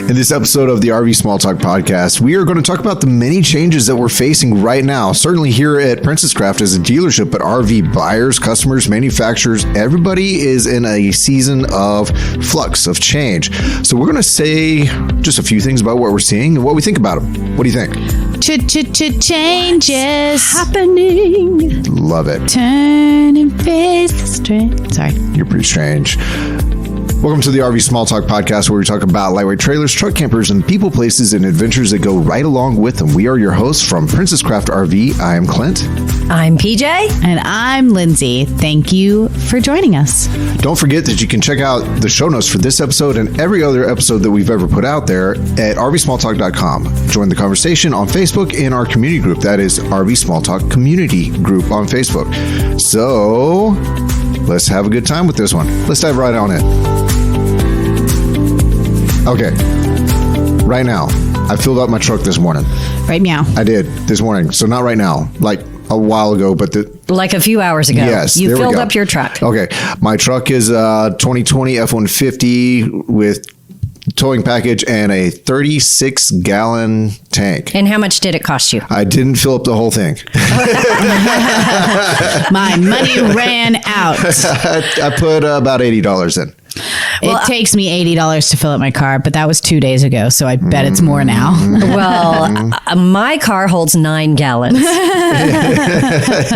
In this episode of the RV Small Talk podcast, we are going to talk about the many changes that we're facing right now. Certainly here at Princess Craft as a dealership, but RV buyers, customers, manufacturers, everybody is in a season of flux, of change. So we're going to say just a few things about what we're seeing and what we think about them. What do you think? Changes happening. Love it. Turn and face the strength. Sorry. You're pretty strange. Welcome to the RV Small Talk podcast, where we talk about lightweight trailers, truck campers, and people, places, and adventures that go right along with them. We are your hosts from Princess Craft RV. I am Clint. I'm PJ. And I'm Lindsay. Thank you for joining us. Don't forget that you can check out the show notes for this episode and every other episode that we've ever put out there at rvsmalltalk.com. Join the conversation on Facebook in our community group. That is RV Small Talk Community Group on Facebook. So let's have a good time with this one. Let's dive right on in. Okay, right now, I filled up my truck this morning. Right meow. I did this morning. So not right now, like a while ago, but like a few hours ago. Yes, you filled up your truck. Okay, my truck is a 2020 F-150 with towing package and a 36-gallon tank. And how much did it cost you? I didn't fill up the whole thing. My money ran out. I put about $80 in. Well, it takes me $80 to fill up my car, but that was 2 days ago, so I bet it's more now. Well, my car holds 9 gallons.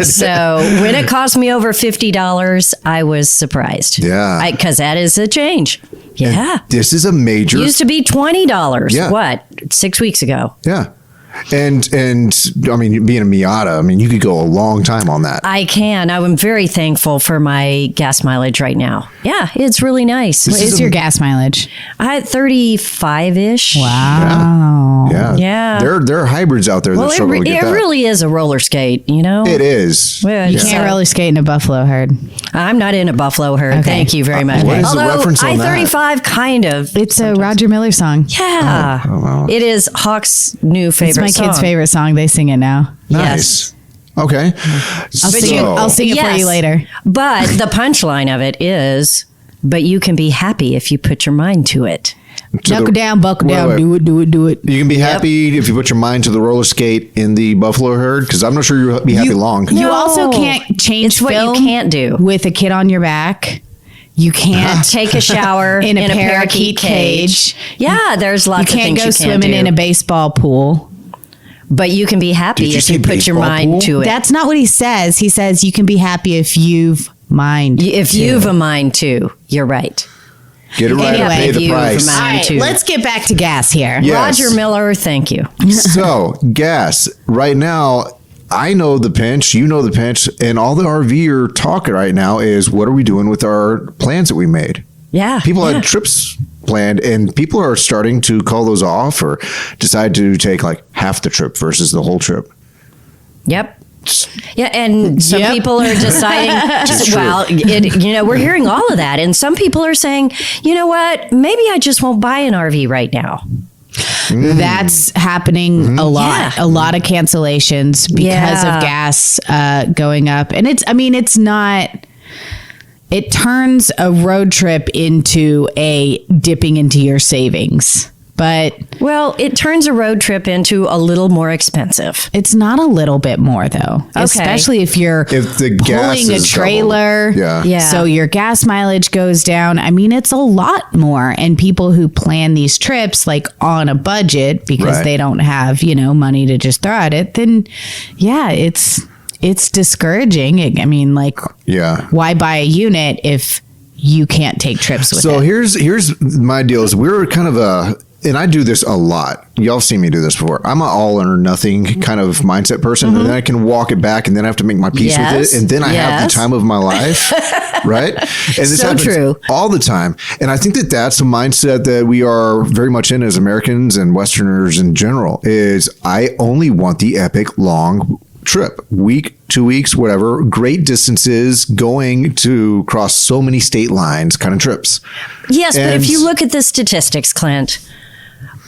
So when it cost me over $50, I was surprised. Yeah. Because that is a change. Yeah. And this is a major... Used to be $20. Yeah. What? 6 weeks ago. Yeah. And I mean, being a Miata, I mean, you could go a long time on that. I can. I'm very thankful for my gas mileage right now. Yeah, it's really nice. What is your gas mileage? I had 35-ish. Wow. Yeah. There are hybrids out there that struggle to get that. It really is a roller skate, you know? It is. Well, You can't roller skate in a buffalo herd. I'm not in a buffalo herd. Okay. Thank you very much. What is the reference on that? I-35 kind of. It's a Roger Miller song. Yeah. Oh, wow. It is Hawk's new favorite It's my song. kid's favorite song. They sing it now. Nice. Okay. I'll sing it for you later. But the punchline of it is, but you can be happy if you put your mind to it. Buckle down, wait. do it. You can be happy if you put your mind to the roller skate in the buffalo herd, because I'm not sure you'll be happy long. You No. also can't change It's what you film can't do. with a kid on your back. You can't Take a shower in a parakeet cage. Yeah, there's You lots of can't things go you can't swimming do. in a baseball pool. But you can be happy Did you if say you put your baseball mind pool? to it. That's not what he says. He says you can be happy if you've mind. If you've a mind to, you're right. Get it right Anyway, and pay if the you price. remind- All right, too. let's get back to gas here. Yes. Roger Miller, thank you. So, gas. Right now, I know the pinch, you know the pinch, and all the RVer talk right now is, what are we doing with our plans that we made? Yeah. People had trips planned, and people are starting to call those off or decide to take like half the trip versus the whole trip. Yep. Yeah, and some Yep. people are deciding, It's well, we're hearing all of that. And some people are saying, you know what, maybe I just won't buy an RV right now. That's happening a lot. Yeah. A lot of cancellations because of gas going up. And it's not. It turns a road trip into a dipping into your savings. But Well, it turns a road trip into a little more expensive. it's not a little bit more, though. Okay. Especially if you're If the gas pulling a is trailer. doubled. Yeah. So your gas mileage goes down. I mean, it's a lot more. And people who plan these trips like on a budget because Right. they don't have, money to just throw at it, then yeah, it's discouraging. I mean, like, Yeah. why buy a unit if you can't take trips with So it? here's my deal is we're kind of and I do this a lot. Y'all seen me do this before. I'm an all or nothing kind of mindset person, and then I can walk it back, and then I have to make my peace with Yes. it, and then I have the Yes. time of my life, right? And this So happens true. all the time. And I think that that's a mindset that we are very much in as Americans and Westerners in general. Is I only want the epic long trip, week, 2 weeks, whatever, great distances, going to cross so many state lines kind of trips. Yes, but And- if you look at the statistics, Clint,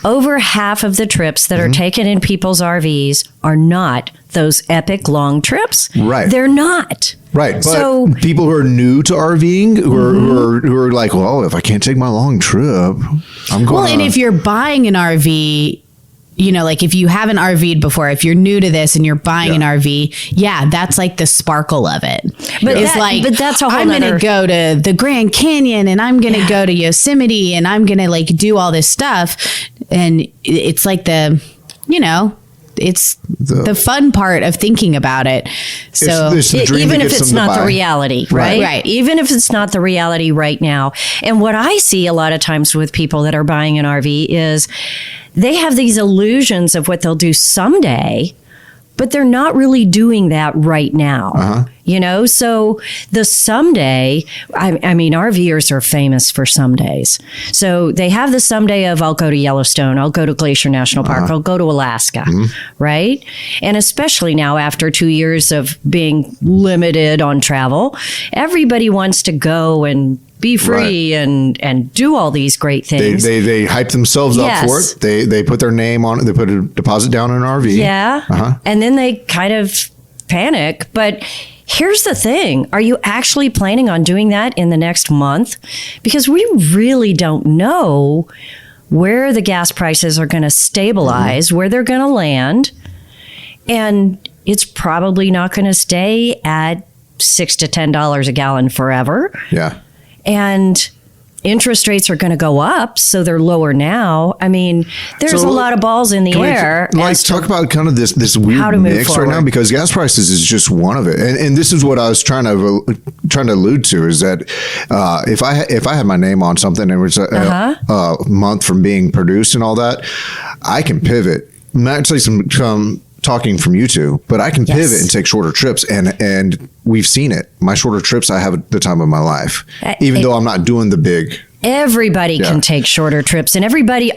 over half of the trips that are taken in people's RVs are not those epic long trips. Right. They're not. Right. But So people who are new to RVing, who are like, well, if I can't take my long trip, I'm going. Well, and if you're buying an RV, you know, like if you haven't RV'd before, if you're new to this and you're buying an RV, that's like the sparkle of it. But it's but that's a whole I'm going to go to the Grand Canyon and I'm going to go to Yosemite and I'm going to like do all this stuff. And it's like it's the fun part of thinking about it. So it's the dream even that if gets it's them to not the buy. reality, right? Right. Even if it's not the reality right now. And what I see a lot of times with people that are buying an RV is they have these illusions of what they'll do someday, but they're not really doing that right now. You know, so the someday, I mean, RVers are famous for somedays. So they have the someday of, I'll go to Yellowstone, I'll go to Glacier National Park, I'll go to Alaska, right? And especially now after 2 years of being limited on travel, everybody wants to go and be free and do all these great things. They hype themselves up for it. They put their name on it. They put a deposit down in an RV. Yeah. And then they kind of panic. But here's the thing. Are you actually planning on doing that in the next month? Because we really don't know where the gas prices are going to stabilize, where they're going to land. And it's probably not going to stay at $6 to $10 a gallon forever. Yeah. And interest rates are going to go up, so they're lower now. I mean, there's a lot of balls in the air. Let's talk about kind of this weird mix right now, because gas prices is just one of it. And this is what I was trying to allude to, is that if I had my name on something and it was a month from being produced and all that, I can pivot. Actually, some talking from you two, but I can pivot and take shorter trips, and we've seen it. My shorter trips, I have at the time of my life, even though I'm not doing the big. Everybody can take shorter trips, and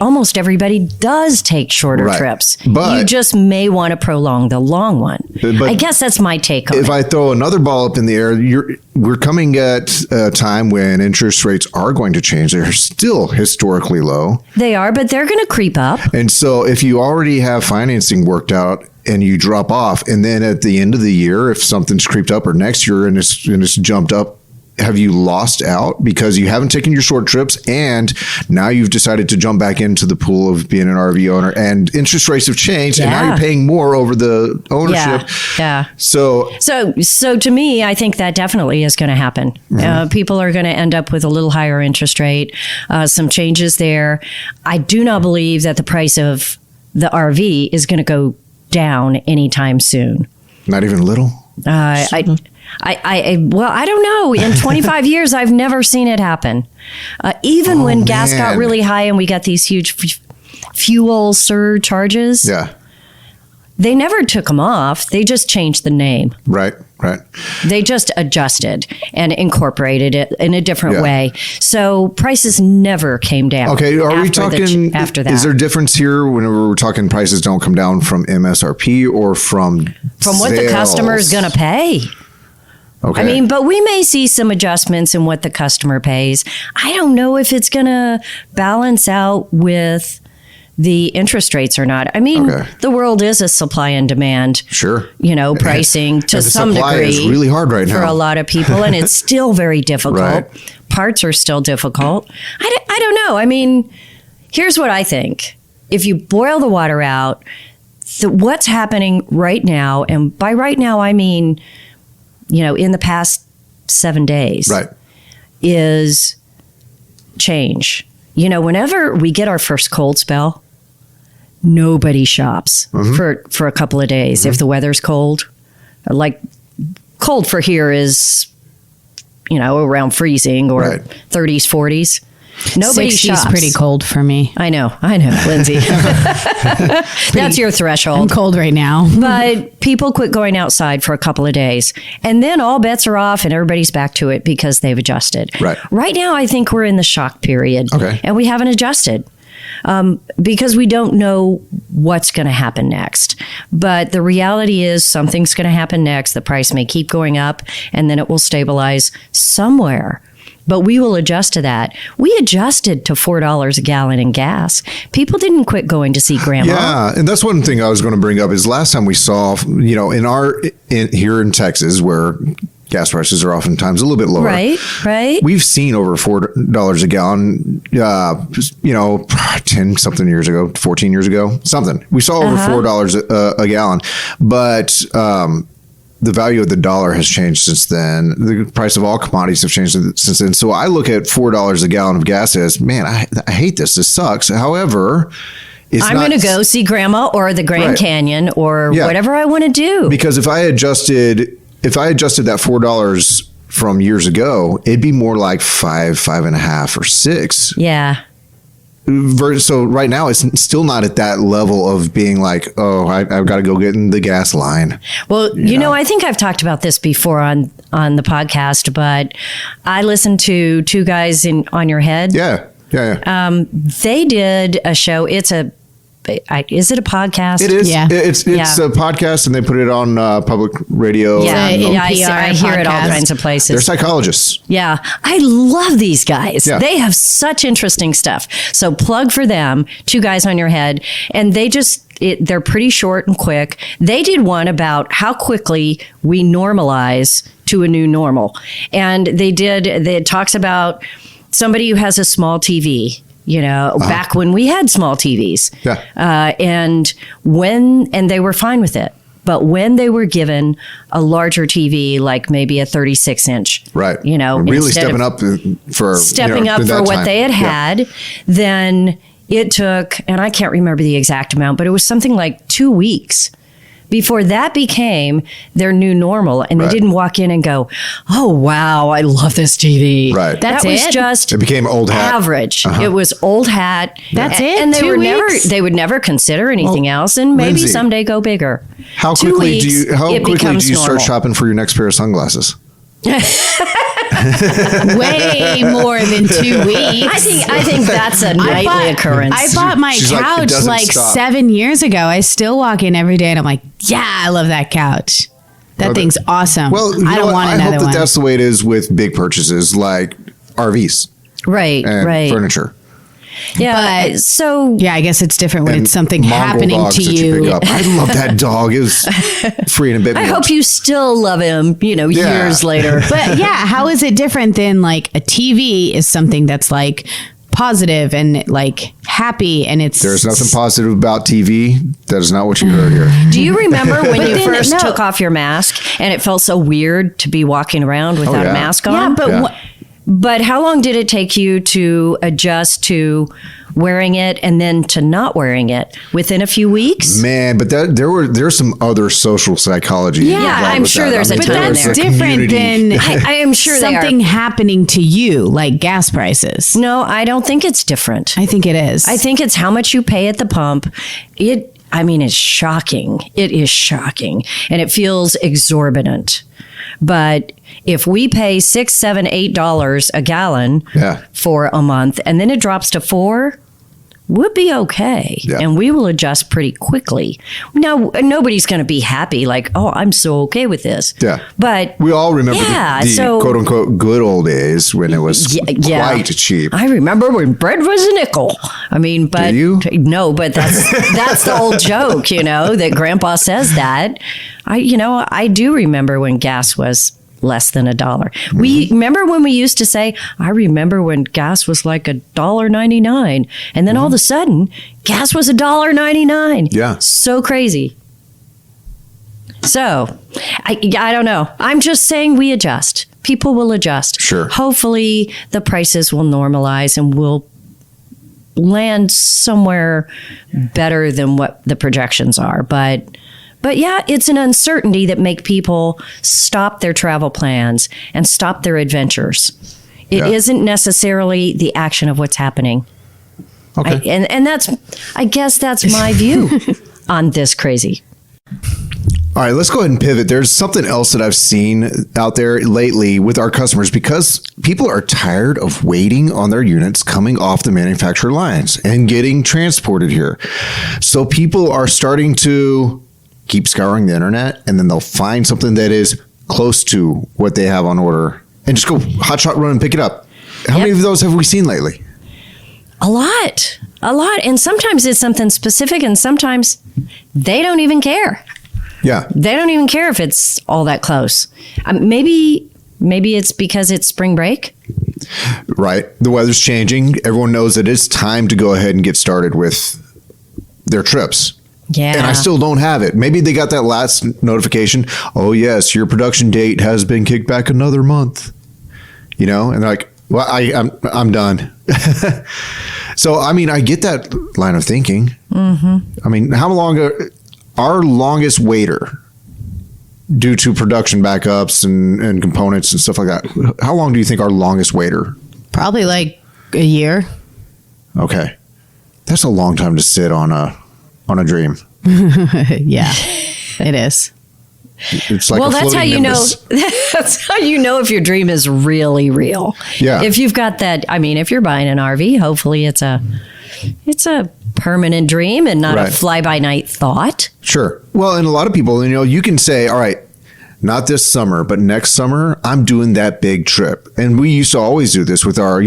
almost everybody does take shorter trips. But you just may want to prolong the long one. I guess that's my take on it. If I throw another ball up in the air, we're coming at a time when interest rates are going to change. They're still historically low. They are, but they're going to creep up. And so if you already have financing worked out and you drop off, and then at the end of the year, if something's creeped up, or next year and it's jumped up, have you lost out because you haven't taken your short trips, and now you've decided to jump back into the pool of being an RV owner, and interest rates have changed, and now you're paying more over the ownership. Yeah. So to me, I think that definitely is going to happen. People are going to end up with a little higher interest rate, some changes there. I do not believe that the price of the RV is going to go down anytime soon. Not even a little? I don't know. In 25 years, I've never seen it happen. Even when gas got really high and we got these huge fuel surcharges. Yeah. They never took them off. They just changed the name. Right. They just adjusted and incorporated it in a different way. So prices never came down. Okay, are we talking after that? Is there a difference here whenever we're talking prices don't come down from MSRP or from what the customer is going to pay? Okay. I mean, but we may see some adjustments in what the customer pays. I don't know if it's going to balance out with the interest rates or not. I mean, the world is a supply and demand. Sure. Pricing to some supply degree. Is really hard right now for a lot of people, and it's still very difficult. Parts are still difficult. I don't know. I mean, here's what I think. If you boil the water out, what's happening right now, and by right now I mean, in the past 7 days, is change. Whenever we get our first cold spell, nobody shops for a couple of days. If the weather's cold, like cold for here is, around freezing or 30s, 40s. Nobody 60's shops. Pretty cold for me. I know, Lindsay. That's your threshold. I'm cold right now. But people quit going outside for a couple of days. And then all bets are off and everybody's back to it because they've adjusted. Right now, I think we're in the shock period. And we haven't adjusted. Because we don't know what's going to happen next. But the reality is something's going to happen next. The price may keep going up and then it will stabilize somewhere. but we will adjust to that. We adjusted to $4 a gallon in gas. People didn't quit going to see grandma. Yeah, and that's one thing I was going to bring up is last time we saw, here in Texas where gas prices are oftentimes a little bit lower. Right. We've seen over $4 a gallon, 10 something years ago, 14 years ago, something. We saw over $4 a gallon, but the value of the dollar has changed since then. The price of all commodities have changed since then. So I look at $4 a gallon of gas as, man, I hate this. This sucks. However, I'm going to go see grandma or the Grand Canyon or whatever I want to do. Because if I adjusted that $4 from years ago, it'd be more like $5, $5.50, or $6. Yeah. So right now, it's still not at that level of being like, oh, I've got to go get in the gas line. Well, you know, I think I've talked about this before on the podcast, but I listened to two guys on your head. Yeah. They did a show. Is it a podcast? It is. Yeah. It's a podcast, and they put it on public radio. Yeah, I hear it all podcast. kinds of places. They're psychologists. Yeah, I love these guys. Yeah. They have such interesting stuff. So plug for them, two guys on your head, and they're pretty short and quick. They did one about how quickly we normalize to a new normal. And it talks about somebody who has a small TV. Back when we had small TVs. Yeah. And they were fine with it. But when they were given a larger TV, like maybe a 36-inch, right? Really stepping up for what they had, then it took, and I can't remember the exact amount, but it was something like 2 weeks before that became their new normal, and they didn't walk in and go, "Oh wow, I love this TV." Right. That was just it became old hat. Average. It was old hat. That's it. And they they would never consider anything else, and maybe Lindsay, someday go bigger. How 2 quickly weeks, do you start normal. shopping for your next pair of sunglasses? Way more than 2 weeks. I think that's a nightly occurrence. I bought my She's couch like 7 years ago. I still walk in every day and I'm like, yeah, I love that couch. That thing's awesome. Well, I don't want I another hope one. that's the way it is with big purchases like RVs right. and furniture. Yeah. But- so Yeah, I guess it's different when And it's something Mongol happening dogs to that you. pick up. I love that dog. It was free and a bit. I hope you still love him, years later. But yeah, how is it different than like a TV is something that's like positive and like happy, and There's nothing positive about TV. That is not what you heard here. Do you remember when you then, first no. took off your mask and it felt so weird to be walking around without yeah. a mask on? Yeah, but Yeah. But how long did it take you to adjust to wearing it and then to not wearing it? Within a few weeks? Man, but there's some other social psychology. Yeah, involved I'm with sure that. there's a but ton that's there. different than I am sure something they are. happening to you, like gas prices. No, I don't think it's different. I think it is. I think it's how much you pay at the pump. It's shocking. It is shocking. And it feels exorbitant. But if we pay $6, $7, $8 a gallon for a month and then it drops to $4, we'll be okay. Yeah. And we will adjust pretty quickly. Now, nobody's going to be happy like, oh, I'm so okay with this. Yeah. But we all remember the quote unquote good old days when it was quite cheap. I remember when bread was a nickel. I mean, but Do you? No, but that's the old joke, that grandpa says that. I do remember when gas was less than $1. We remember when we used to say, I remember when gas was like $1.99, and then all of a sudden gas was $1.99. Yeah. So crazy. So I don't know. I'm just saying we adjust. People will adjust. Sure. Hopefully the prices will normalize and we'll land somewhere better than what the projections are. But yeah, it's an uncertainty that make people stop their travel plans and stop their adventures. It isn't necessarily the action of what's happening. Okay. And I guess that's my view on this crazy. All right, let's go ahead and pivot. There's something else that I've seen out there lately with our customers because people are tired of waiting on their units coming off the manufacturer lines and getting transported here. So people are starting to keep scouring the internet, and then they'll find something that is close to what they have on order and just go hotshot run and pick it up. How many of those have we seen lately? A lot. And sometimes it's something specific, and sometimes they don't even care. Yeah. They don't even care if it's all that close. Maybe it's because it's spring break. Right. The weather's changing. Everyone knows that it's time to go ahead and get started with their trips. Yeah. And I still don't have it. Maybe they got that last notification. Oh, yes, your production date has been kicked back another month. You know, and they're like, well, I'm done. So, I mean, I get that line of thinking. I mean, how long our longest waiter due to production backups and components and stuff like that? How long do you think our longest waiter? Probably like a year. Okay. That's a long time to sit on a dream. Yeah, it is. It's like that's how you nimbus. know. That's how you know if your dream is really real. Yeah. If you've got that, I mean, if you're buying an RV, hopefully it's a permanent dream and not a fly by night thought. Sure. Well, and a lot of people, you can say, all right, not this summer, but next summer, I'm doing that big trip. And we used to always do this with our,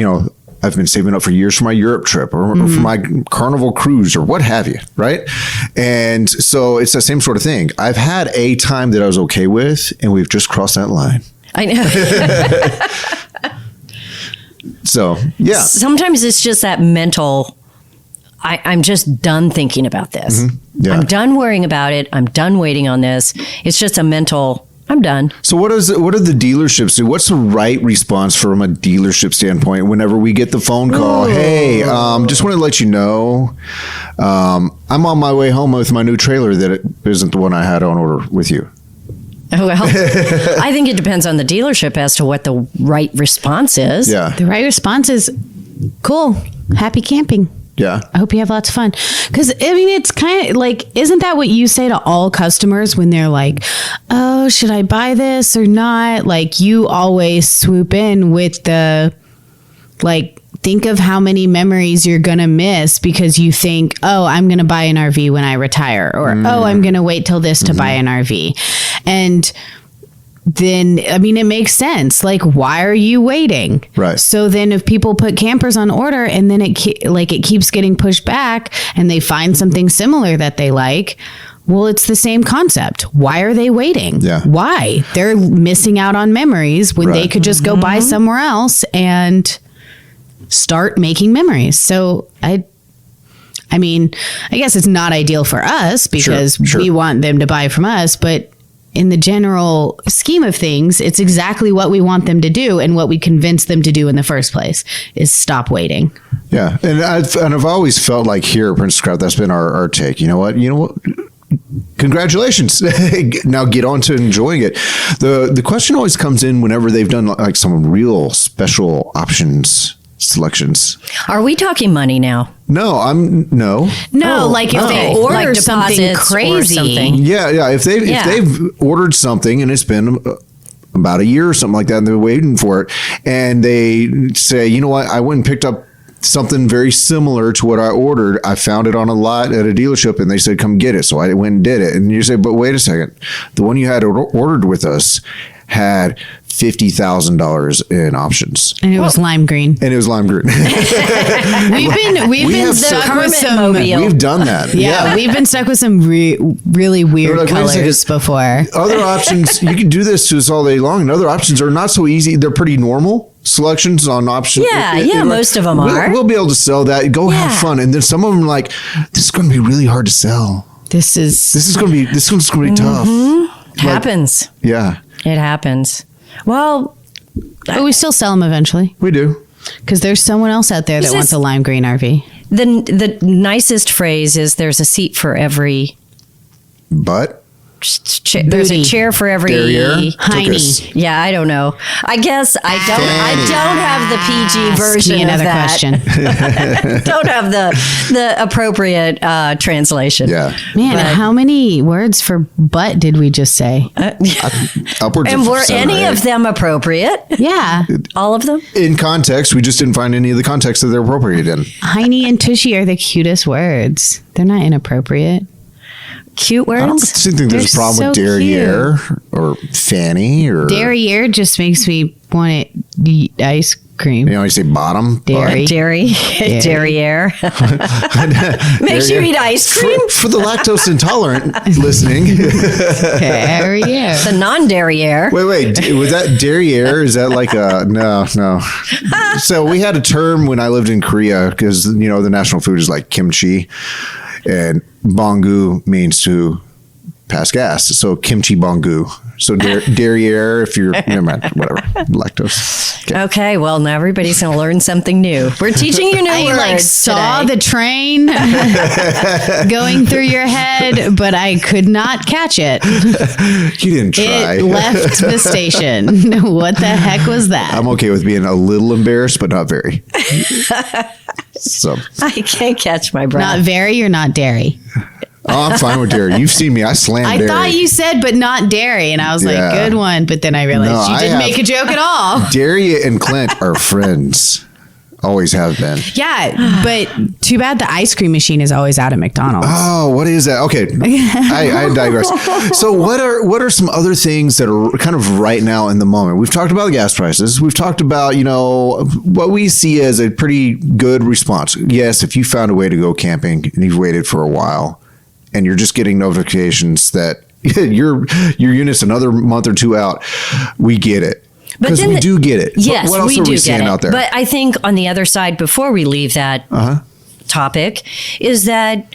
I've been saving up for years for my Europe trip or for my Carnival cruise or what have you, right? And so it's the same sort of thing. I've had a time that I was okay with, and we've just crossed that line. I know. So, yeah. Sometimes it's just that mental, I'm just done thinking about this. Yeah. I'm done worrying about it. I'm done waiting on this. It's just a mental, I'm done. So what do the dealerships do? What's the right response from a dealership standpoint whenever we get the phone call? Ooh. Hey, just want to let you know, I'm on my way home with my new trailer that it isn't the one I had on order with you. Well, I think it depends on the dealership as to what the right response is. Yeah. The right response is, cool, happy camping. Yeah. I hope you have lots of fun. Because, I mean, it's kind of like, isn't that what you say to all customers when they're like, oh, should I buy this or not? Like, you always swoop in with the, like, think of how many memories you're going to miss because you think, oh, I'm going to buy an RV when I retire. Or, oh, I'm going to wait till this to buy an RV. And then, I mean, it makes sense. Like, why are you waiting? Right. So then if people put campers on order and then it keeps getting pushed back and they find something similar that they like, well, it's the same concept. Why are they waiting? Yeah. Why? They're missing out on memories when they could just go buy somewhere else and start making memories. So I mean, I guess it's not ideal for us because we want them to buy from us, but in the general scheme of things, it's exactly what we want them to do and what we convince them to do in the first place is stop waiting. Yeah. And I've always felt like here at Princess Craft, that's been our take. You know what? Congratulations. Now get on to enjoying it. The question always comes in whenever they've done like some real special options selections. Are we talking money now? No, like if they order like something crazy. Yeah. If they've ordered something and it's been about a year or something like that and they're waiting for it and they say, you know what, I went and picked up something very similar to what I ordered. I found it on a lot at a dealership and they said, come get it. So I went and did it. And you say, but wait a second. The one you had ordered with us had $50,000 in options. And it was lime green. We've been stuck with some. We've done that. Yeah. We've been stuck with some really weird colors before. Other options, you can do this to us all day long, and other options are not so easy. They're pretty normal selections on options. Yeah, most of them are. We'll be able to sell that. Go have fun. And then some of them are like, this is going to be really hard to sell. This one's going to be tough. Happens. Yeah. It happens. Well, but we still sell them eventually. We do. Because there's someone else out there that wants a lime green RV. The nicest phrase is there's a seat for every... But? There's a chair for every hiney. Yeah, I don't know. I guess I don't have the PG version another of that. Question. Don't have the appropriate translation. Yeah. Man, how many words for butt did we just say? Upwards and of were 7 any or 8. of them appropriate? Yeah. All of them? In context, we just didn't find any of the context that they're appropriate in. Hiney and tushy are the cutest words. They're not inappropriate. Cute words? I don't think there's a problem with derriere or fanny or... Derriere just makes me want to eat ice cream. You know, you say bottom. Dairy. Derriere. Makes you eat ice cream. For the lactose intolerant listening. Derriere. The non-derriere. Wait. Was that derriere? Is that like a no? So we had a term when I lived in Korea because you know the national food is like kimchi, and bongu means to pass gas. So kimchi bongu. So derriere, if you're never mind, whatever, lactose. Okay, well now everybody's gonna learn something new. We're teaching you new I words. like saw today. the train going through your head, but I could not catch it. You didn't try. It left the station. What the heck was that? I'm okay with being a little embarrassed, but not very. So I can't catch my breath. Not very or not dairy? I'm fine with dairy. You've seen me. I slam I dairy. thought you said, but not dairy. And I was Yeah. like, good one. But then I realized No, you I didn't have- make a joke at all. Dairy and Clint are friends. Always have been. Yeah, but too bad the ice cream machine is always out at McDonald's. Oh, what is that? Okay, I digress. So, what are some other things that are kind of right now in the moment? We've talked about the gas prices. We've talked about what we see as a pretty good response. Yes, if you found a way to go camping and you've waited for a while, and you're just getting notifications that your unit's another month or two out, we get it. Because we do get it. Yes, what else we are do we seeing get it. out there? But I think on the other side, before we leave that topic, is that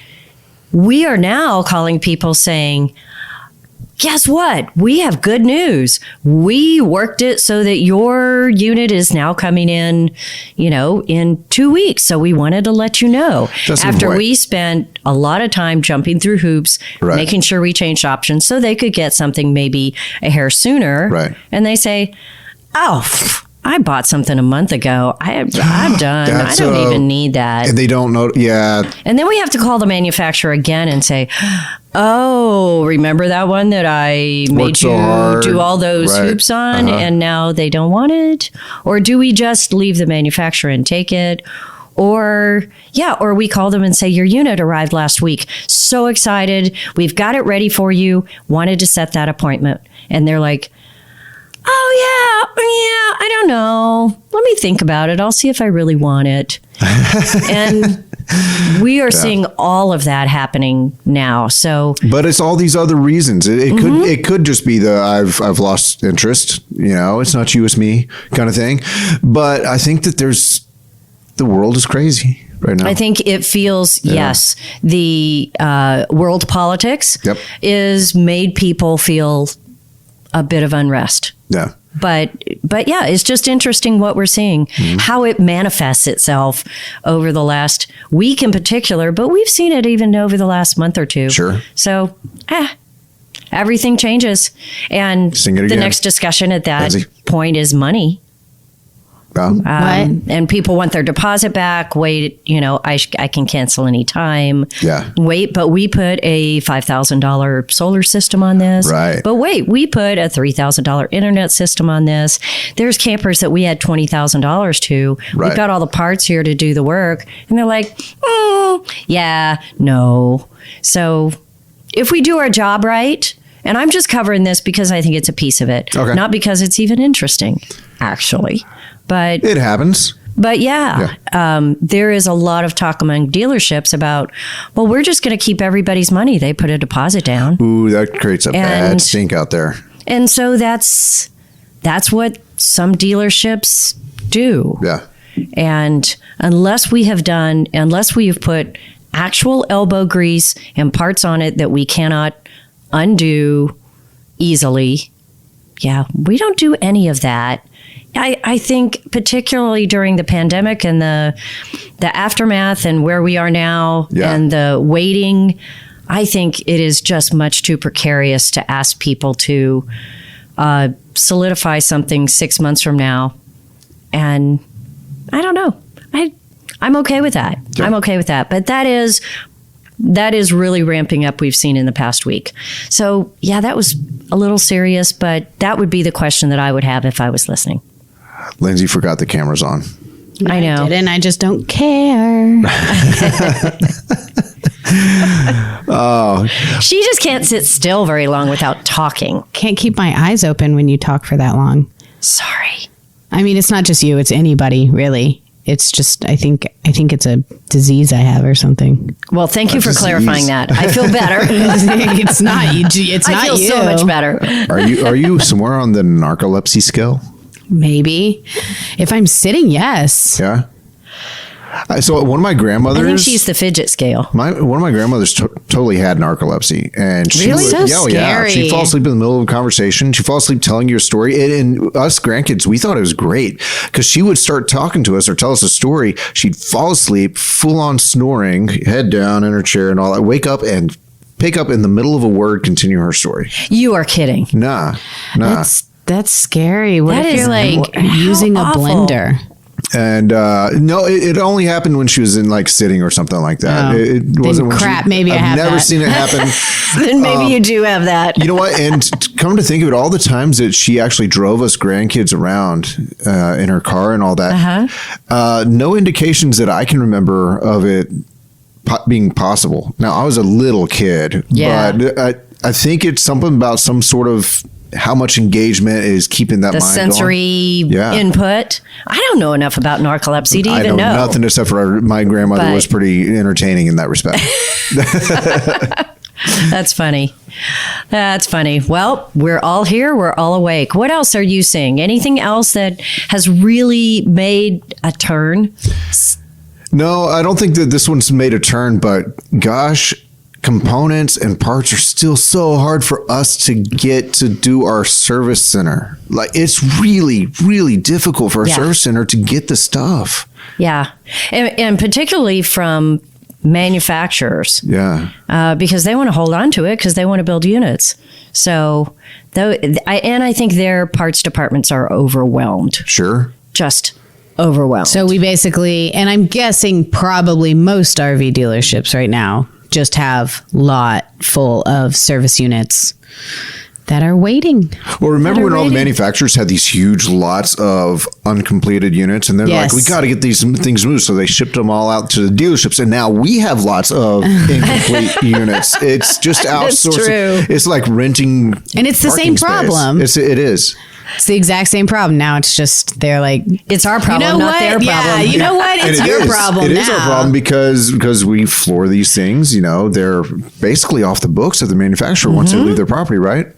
we are now calling people saying, guess what? We have good news. We worked it so that your unit is now coming in, in 2 weeks. So we wanted to let you know. That's After important. we spent a lot of time jumping through hoops, Right. making sure we changed options so they could get something maybe a hair sooner. Right. And they say, oh, I bought something a month ago. I'm done. I don't even need that. And they don't know. Yeah. And then we have to call the manufacturer again and say, oh, remember that one that I made so you hard. do all those Right. hoops on and now they don't want it? Or do we just leave the manufacturer and take it? Or we call them and say, your unit arrived last week. So excited. We've got it ready for you. Wanted to set that appointment. And they're like, oh, yeah, I don't know. Let me think about it. I'll see if I really want it. And we are seeing all of that happening now. So, But it's all these other reasons. It could just be the I've lost interest. It's not you, it's me kind of thing. But I think that the world is crazy right now. I think it feels, yes, the world politics is made people feel a bit of unrest. Yeah. But yeah, it's just interesting what we're seeing, how it manifests itself over the last week in particular, but we've seen it even over the last month or two. Sure. So, everything changes. And Sing it the again. next discussion at that Lindsay. point is money. What? And people want their deposit back. Wait, I can cancel any time. Yeah. Wait, but we put a $5,000 solar system on this. Right. But wait, we put a $3,000 internet system on this. There's campers that we had $20,000 to. Right. We've got all the parts here to do the work. And they're like, no. So if we do our job right, and I'm just covering this because I think it's a piece of it, Okay. not because it's even interesting, actually. But It happens. there is a lot of talk among dealerships about, well, we're just going to keep everybody's money. They put a deposit down. Ooh, that creates a bad And- stink out there. And so that's what some dealerships do. Yeah. And unless we have put actual elbow grease and parts on it that we cannot undo easily, we don't do any of that. I think particularly during the pandemic and the aftermath and where we are now and the waiting, I think it is just much too precarious to ask people to solidify something 6 months from now. And I don't know. I'm okay with that. Yeah. I'm okay with that. But that is really ramping up, we've seen in the past week. So, that was a little serious, but that would be the question that I would have if I was listening. Lindsay forgot the camera's on. I know. Didn't I just don't care. She just can't sit still very long without talking. Can't keep my eyes open when you talk for that long. Sorry. I mean, it's not just you, it's anybody, really. It's just, I think it's a disease I have or something. Well, thank you for clarifying that. I feel better. It's not you. It's not you. I feel so much better. Are you somewhere on the narcolepsy scale? Maybe. If I'm sitting, yes. Yeah. So one of my grandmothers, I think she's the fidget scale. one of my grandmothers totally had narcolepsy, and she Really? would, So yeah, she'd fall asleep in the middle of a conversation. She'd fall asleep telling you a story, and us grandkids, we thought it was great because she would start talking to us or tell us a story. She'd fall asleep, full on snoring, head down in her chair, and all that. Wake up and pick up in the middle of a word, continue her story. You are kidding. Nah. That's scary. What That if is you're like how using a awful. blender? And no, it only happened when she was in like sitting or something like that. Oh. It wasn't when crap, she, maybe I I've have never that. seen it happen. Then maybe you do have that. You know what? And come to think of it, all the times that she actually drove us grandkids around in her car and all that, no indications that I can remember of it being possible. Now, I was a little kid, Yeah. but I think it's something about some sort of how much engagement is keeping that The mind sensory Yeah. input. I don't know enough about narcolepsy to I even know know. nothing except for my grandmother But- was pretty entertaining in that respect. That's funny. That's funny. Well, we're all here. We're all awake. What else are you seeing? Anything else that has really made a turn? No, I don't think that this one's made a turn, but gosh, components and parts are still so hard for us to get to do our service center. Like it's really, really difficult for a Yeah. service center to get the stuff. Yeah. And particularly from manufacturers. Yeah. Because they want to hold on to it because they want to build units. So, I think their parts departments are overwhelmed. Sure. Just overwhelmed. So we basically, and I'm guessing probably most RV dealerships right now just have lot full of service units that are waiting. Well, remember when all the waiting. manufacturers had these huge lots of uncompleted units and they're Yes. like, we got to get these things moved. So they shipped them all out to the dealerships. And now we have lots of incomplete units. It's just outsourcing. true. It's like renting. And it's the parking same space. problem. It is. It's the exact same problem. Now it's just, they're like, it's our problem, you know not what? their Yeah, problem. you know what? And It's it your is. problem It now. is our problem because we floor these things. You know, they're basically off the books of the manufacturer once they leave their property, right?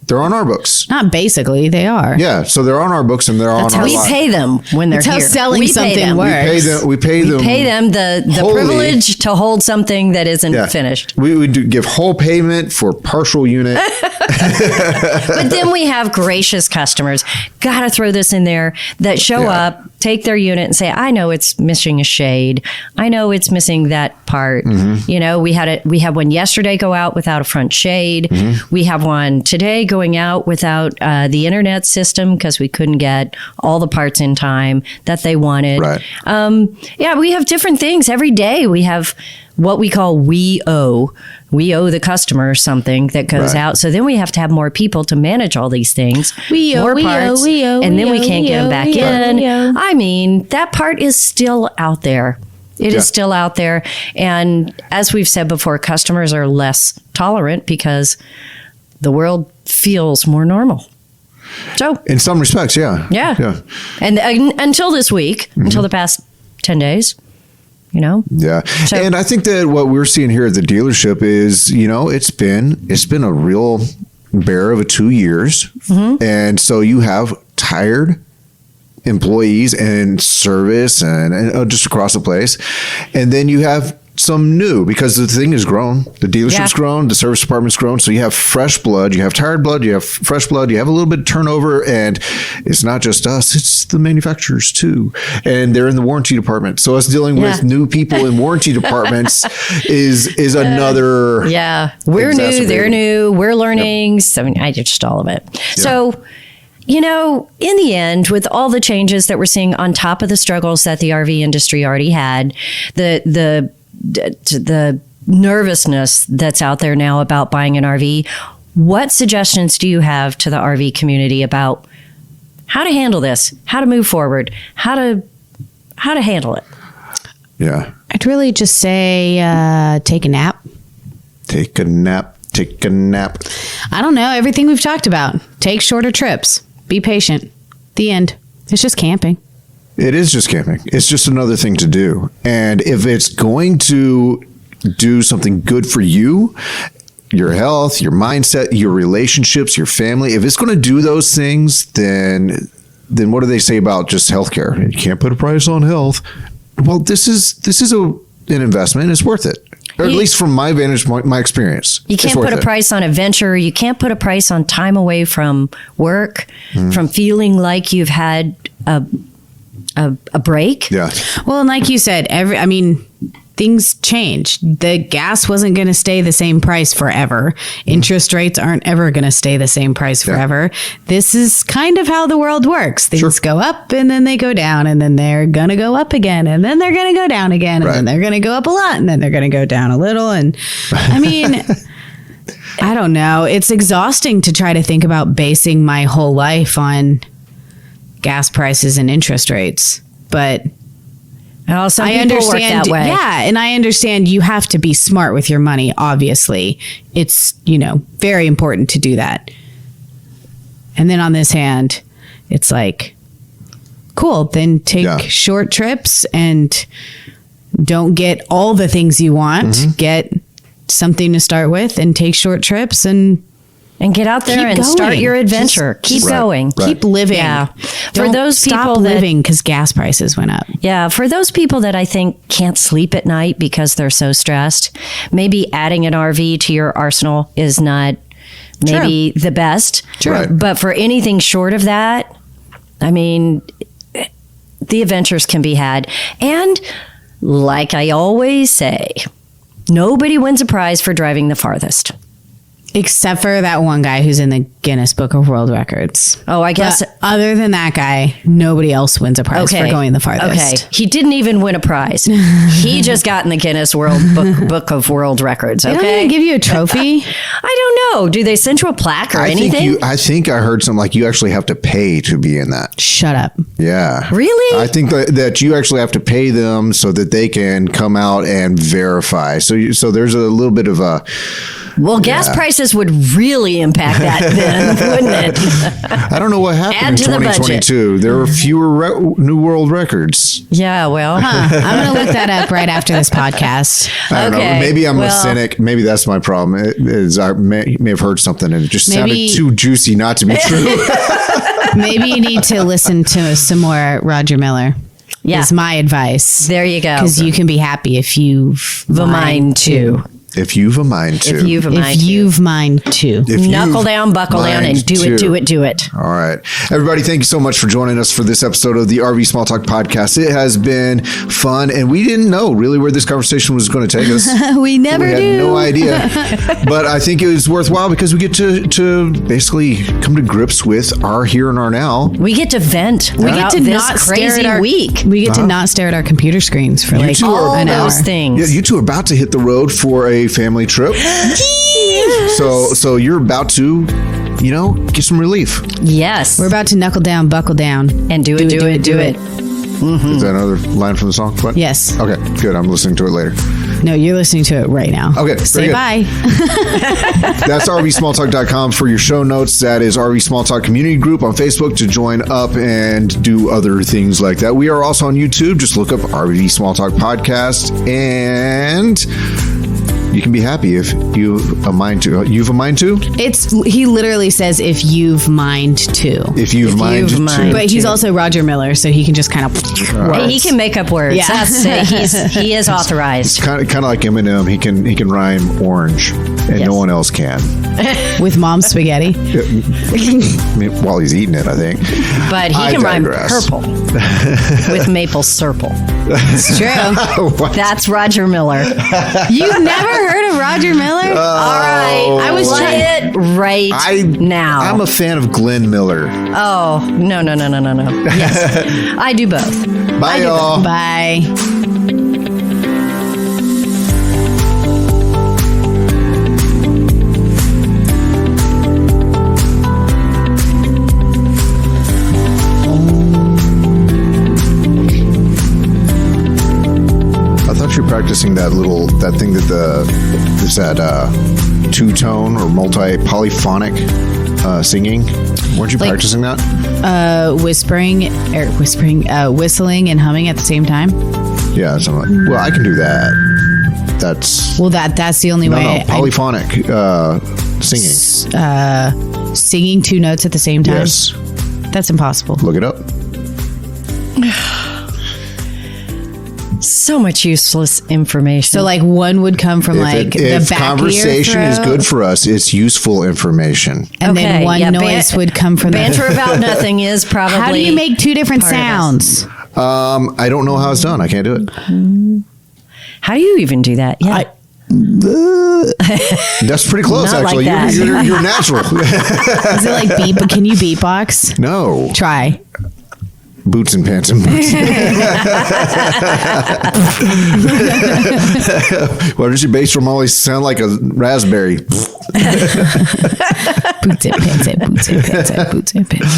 They're on our books. Not basically, they are. Yeah, so they're on our books and they're That's on how our we lot. pay them when they're That's how here. selling We pay something them. works. We pay them. Pay them the wholly. privilege to hold something that isn't finished. We do give whole payment for partial unit. But then we have gracious customers. Gotta throw this in there that show Yeah. up, take their unit, and say, "I know it's missing a shade. I know it's missing that part." You know, we had one yesterday go out without a front shade. We have one today going out without the internet system because we couldn't get all the parts in time that they wanted. Right. Yeah, we have different things every day. We have what we call we owe. We owe the customer something that goes Right. out. So then we have to have more people to manage all these things. We owe, more we parts, owe, we owe, and we then we owe, can't we get them owe, back we owe, in. we owe. I mean, that part is still out there. It Yeah. is still out there. And as we've said before, customers are less tolerant because the world feels more normal. So, In some respects, yeah. yeah. And until this week, until the past 10 days, you know, Yeah. So- And I think that what we're seeing here at the dealership is, you know, it's been a real bear of a 2 years. And so you have tired employees and service and just across the place. And then you have some new because the thing has grown. The dealership's Yeah. grown, the service department's grown. So you have fresh blood, you have tired blood, you have fresh blood, you have a little bit of turnover, and it's not just us, it's the manufacturers too. And they're in the warranty department. So us dealing with Yeah. new people in warranty departments is another yeah, we're new, exacerbating. they're new, we're learning. So I just all of it. So, you know, in the end, with all the changes that we're seeing on top of the struggles that the RV industry already had, the nervousness that's out there now about buying an RV, what suggestions do you have to the RV community about how to handle this, how to move forward, how to handle it? Yeah. I'd really just say take a nap. Take a nap. Take a nap. I don't know. Everything we've talked about. Take shorter trips. Be patient. The end. It's just camping. It is just camping. It's just another thing to do. And if it's going to do something good for you, your health, your mindset, your relationships, your family, if it's going to do those things, then what do they say about just healthcare? You can't put a price on health. Well, this is an investment. It's worth it. Or at least from my vantage point, my experience. You can't put a price on adventure. You can't put a price on time away from work, from feeling like you've had a break. Yeah. Well, and like you said, things change. The gas wasn't going to stay the same price forever. Interest rates aren't ever going to stay the same price forever. This is kind of how the world works. Things go up and then they go down, and then they're going to go up again, and then they're going to go down again, and then they're going to go up a lot, and then they're going to go down a little. And I mean, I don't know. It's exhausting to try to think about basing my whole life on gas prices and interest rates. But some I people work understand that way. Yeah, and I understand you have to be smart with your money, obviously. It's, very important to do that. And then on this hand, it's like, cool, then take short trips and don't get all the things you want. Get something to start with and take short trips and get out there and start your adventure. Keep going. Keep living. Yeah. For those stop people living because gas prices went up. Yeah. For those people that I think can't sleep at night because they're so stressed, maybe adding an RV to your arsenal is not maybe the best. True. Right. But for anything short of that, I mean, the adventures can be had. And like I always say, nobody wins a prize for driving the farthest. Except for that one guy who's in the Guinness Book of World Records. Oh, I guess. But other than that guy, nobody else wins a prize for going the farthest. Okay. He didn't even win a prize. He just got in the Guinness Book of World Records. They Okay. don't even give you a trophy. I don't know. Do they send you a plaque or anything? I think I heard something like you actually have to pay to be in that. Shut up. Yeah. Really? I think that you actually have to pay them so that they can come out and verify. So there's a little bit of a... Well, gas prices would really impact that then, wouldn't it? I don't know what happened Add in to the budget. 2022. There were fewer new world records. Yeah, well. I'm going to look that up right after this podcast. I don't know. Maybe I'm a cynic. Maybe that's my problem. I may have heard something and it just sounded too juicy not to be true. Maybe you need to listen to some more Roger Miller. Yeah. Is my advice. There you go. Because you can be happy if you've the mind to. If you've a mind to. If you've a mind If you've mind to. Knuckle down, buckle down, and do it. All right. Everybody, thank you so much for joining us for this episode of the RV Small Talk podcast. It has been fun, and we didn't know really where this conversation was going to take us. We never had no idea. But I think it was worthwhile because we get to basically come to grips with our here and our now. We get to vent. We get to not stare at our week. We get to not stare at our computer screens for like all an hour. those things. Yeah, you two are about to hit the road for a family trip. So you're about to, get some relief. Yes. We're about to knuckle down, buckle down. And do it. Mm-hmm. Is that another line from the song? What? Yes. Okay, good. I'm listening to it later. No, you're listening to it right now. Okay, Say good. bye. That's RVSmallTalk.com for your show notes. That is RV Small Talk Community Group on Facebook to join up and do other things like that. We are also on YouTube. Just look up RV Small Talk Podcast, and you can be happy if you've a mind to. You've a mind to? He literally says if you've mind to. If you've mind to. But he's also Roger Miller, so he can just kind of He can make up words. Yeah. He is authorized. Kind of like Eminem. He can rhyme orange, and no one else can. with mom's spaghetti. While he's eating it, I think. But he can rhyme purple with maple syrup. It's true. That's Roger Miller. You've never heard of Roger Miller? All right. I was Play it right now. I'm a fan of Glenn Miller. Oh, no. Yes. I do both. Bye, y'all. Bye. You're practicing that thing that two-tone or polyphonic singing. Weren't you practicing that? whistling and humming at the same time? Yeah. Well, I can do that. That's the only way. No, polyphonic singing. Singing 2 notes at the same time? Yes. That's impossible. Look it up. So much useless information. So like one would come from the if back conversation of your is throat, good for us, it's useful information. and then one noise would come from banter about nothing is probably. How do you make 2 different sounds? I don't know how it's done. I can't do it. How do you even do that? Yeah. That's pretty close, Not actually. like that. You're natural. Is it like beat? But can you beatbox? No. Try. Boots and pants and boots. Why does your bass drum always sound like a raspberry? Boots and pants and boots and pants and boots and pants.